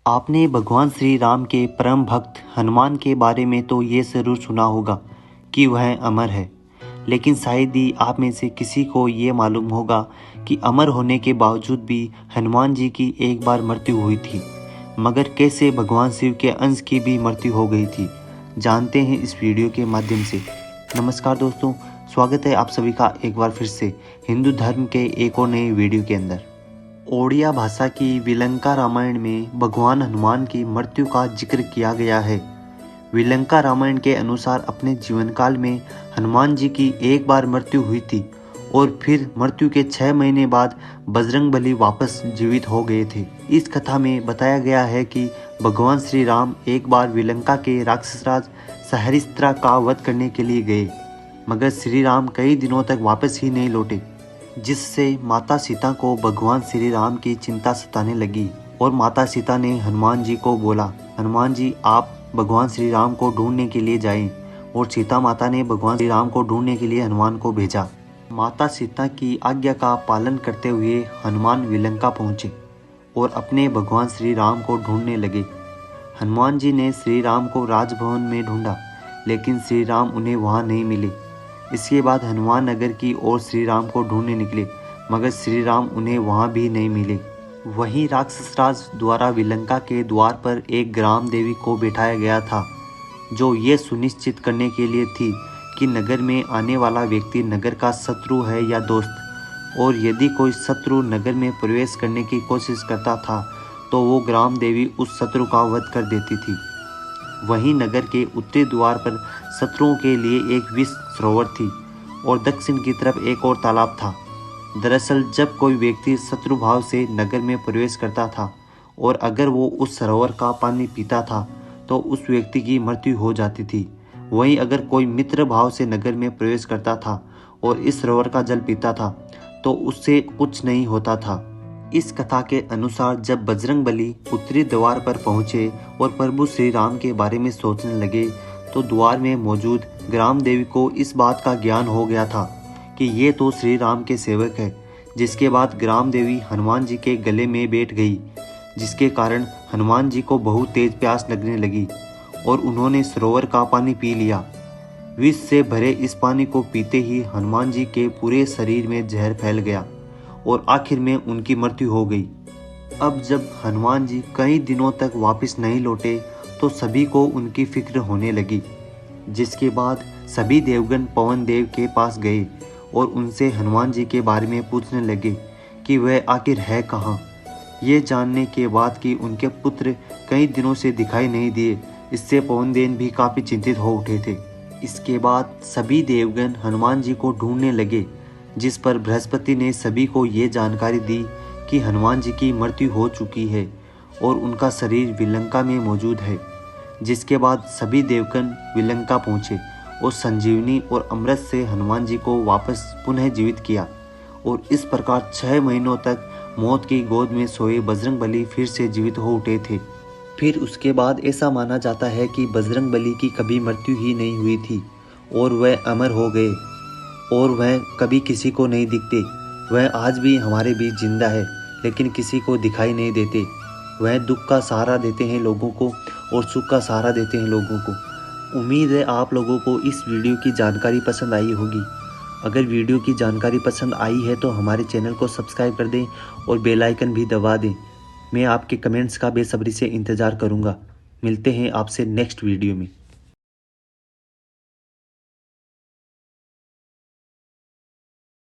आपने भगवान श्री राम के परम भक्त हनुमान के बारे में तो ये ज़रूर सुना होगा कि वह अमर है, लेकिन शायद ही आप में से किसी को ये मालूम होगा कि अमर होने के बावजूद भी हनुमान जी की एक बार मृत्यु हुई थी। मगर कैसे भगवान शिव के अंश की भी मृत्यु हो गई थी, जानते हैं इस वीडियो के माध्यम से। नमस्कार दोस्तों, स्वागत है आप सभी का एक बार फिर से हिंदू धर्म के एक और नए वीडियो के अंदर। ओडिया भाषा की विलंका रामायण में भगवान हनुमान की मृत्यु का जिक्र किया गया है। विलंका रामायण के अनुसार अपने जीवन काल में हनुमान जी की एक बार मृत्यु हुई थी और फिर मृत्यु के 6 महीने बाद बजरंगबली वापस जीवित हो गए थे। इस कथा में बताया गया है कि भगवान श्री राम एक बार विलंका के राक्षसराज सहरिश्त्रा का वध करने के लिए गए, मगर श्री राम कई दिनों तक वापस ही नहीं लौटे, जिससे माता सीता को भगवान श्री राम की चिंता सताने लगी और माता सीता ने हनुमान जी को बोला, हनुमान जी आप भगवान श्री राम को ढूंढने के लिए जाएं। और सीता माता ने भगवान श्री राम को ढूंढने के लिए हनुमान को भेजा। माता सीता की आज्ञा का पालन करते हुए हनुमान विलंका पहुंचे और अपने भगवान श्री राम को ढूंढने लगे। हनुमान जी ने श्री राम को राजभवन में ढूंढा, लेकिन श्री राम उन्हें वहां नहीं मिले। इसके बाद हनुमान नगर की ओर श्री राम को ढूंढने निकले, मगर श्री राम उन्हें वहां भी नहीं मिले। वहीं राक्षसराज द्वारा विलंका के द्वार पर एक ग्राम देवी को बैठाया गया था, जो ये सुनिश्चित करने के लिए थी कि नगर में आने वाला व्यक्ति नगर का शत्रु है या दोस्त, और यदि कोई शत्रु नगर में प्रवेश करने की कोशिश करता था तो वो ग्राम देवी उस शत्रु का वध कर देती थी। वहीं नगर के उत्तरी द्वार पर शत्रुओं के लिए एक विष सरोवर थी और दक्षिण की तरफ एक और तालाब था। दरअसल जब कोई व्यक्ति शत्रु भाव से नगर में प्रवेश करता था और अगर वो उस सरोवर का पानी पीता था तो उस व्यक्ति की मृत्यु हो जाती थी। वहीं अगर कोई मित्र भाव से नगर में प्रवेश करता था और इस सरोवर का जल पीता था तो उससे कुछ नहीं होता था। इस कथा के अनुसार जब बजरंगबली उत्तरी द्वार पर पहुंचे और प्रभु श्री राम के बारे में सोचने लगे तो द्वार में मौजूद ग्राम देवी को इस बात का ज्ञान हो गया था कि ये तो श्री राम के सेवक है। जिसके बाद ग्राम देवी हनुमान जी के गले में बैठ गई, जिसके कारण हनुमान जी को बहुत तेज प्यास लगने लगी और उन्होंने सरोवर का पानी पी लिया। विष से भरे इस पानी को पीते ही हनुमान जी के पूरे शरीर में जहर फैल गया और आखिर में उनकी मृत्यु हो गई। अब जब हनुमान जी कई दिनों तक वापस नहीं लौटे तो सभी को उनकी फिक्र होने लगी, जिसके बाद सभी देवगण पवन देव के पास गए और उनसे हनुमान जी के बारे में पूछने लगे कि वह आखिर है कहाँ। ये जानने के बाद कि उनके पुत्र कई दिनों से दिखाई नहीं दिए, इससे पवन देव भी काफ़ी चिंतित हो उठे थे। इसके बाद सभी देवगण हनुमान जी को ढूंढने लगे, जिस पर बृहस्पति ने सभी को ये जानकारी दी कि हनुमान जी की मृत्यु हो चुकी है और उनका शरीर विलंका में मौजूद है। जिसके बाद सभी देवगण विलंका पहुँचे और संजीवनी और अमृत से हनुमान जी को वापस पुनः जीवित किया और इस प्रकार 6 महीनों तक मौत की गोद में सोए बजरंगबली फिर से जीवित हो उठे थे। फिर उसके बाद ऐसा माना जाता है कि बजरंगबली की कभी मृत्यु ही नहीं हुई थी और वह अमर हो गए और वह कभी किसी को नहीं दिखते। वह आज भी हमारे बीच जिंदा है, लेकिन किसी को दिखाई नहीं देते। वह दुख का सहारा देते हैं लोगों को और सुख का सहारा देते हैं लोगों को। उम्मीद है आप लोगों को इस वीडियो की जानकारी पसंद आई होगी। अगर वीडियो की जानकारी पसंद आई है तो हमारे चैनल को सब्सक्राइब कर दें और बेल आइकन भी दबा दें। मैं आपके कमेंट्स का बेसब्री से इंतज़ार करूँगा। मिलते हैं आपसे नेक्स्ट वीडियो में।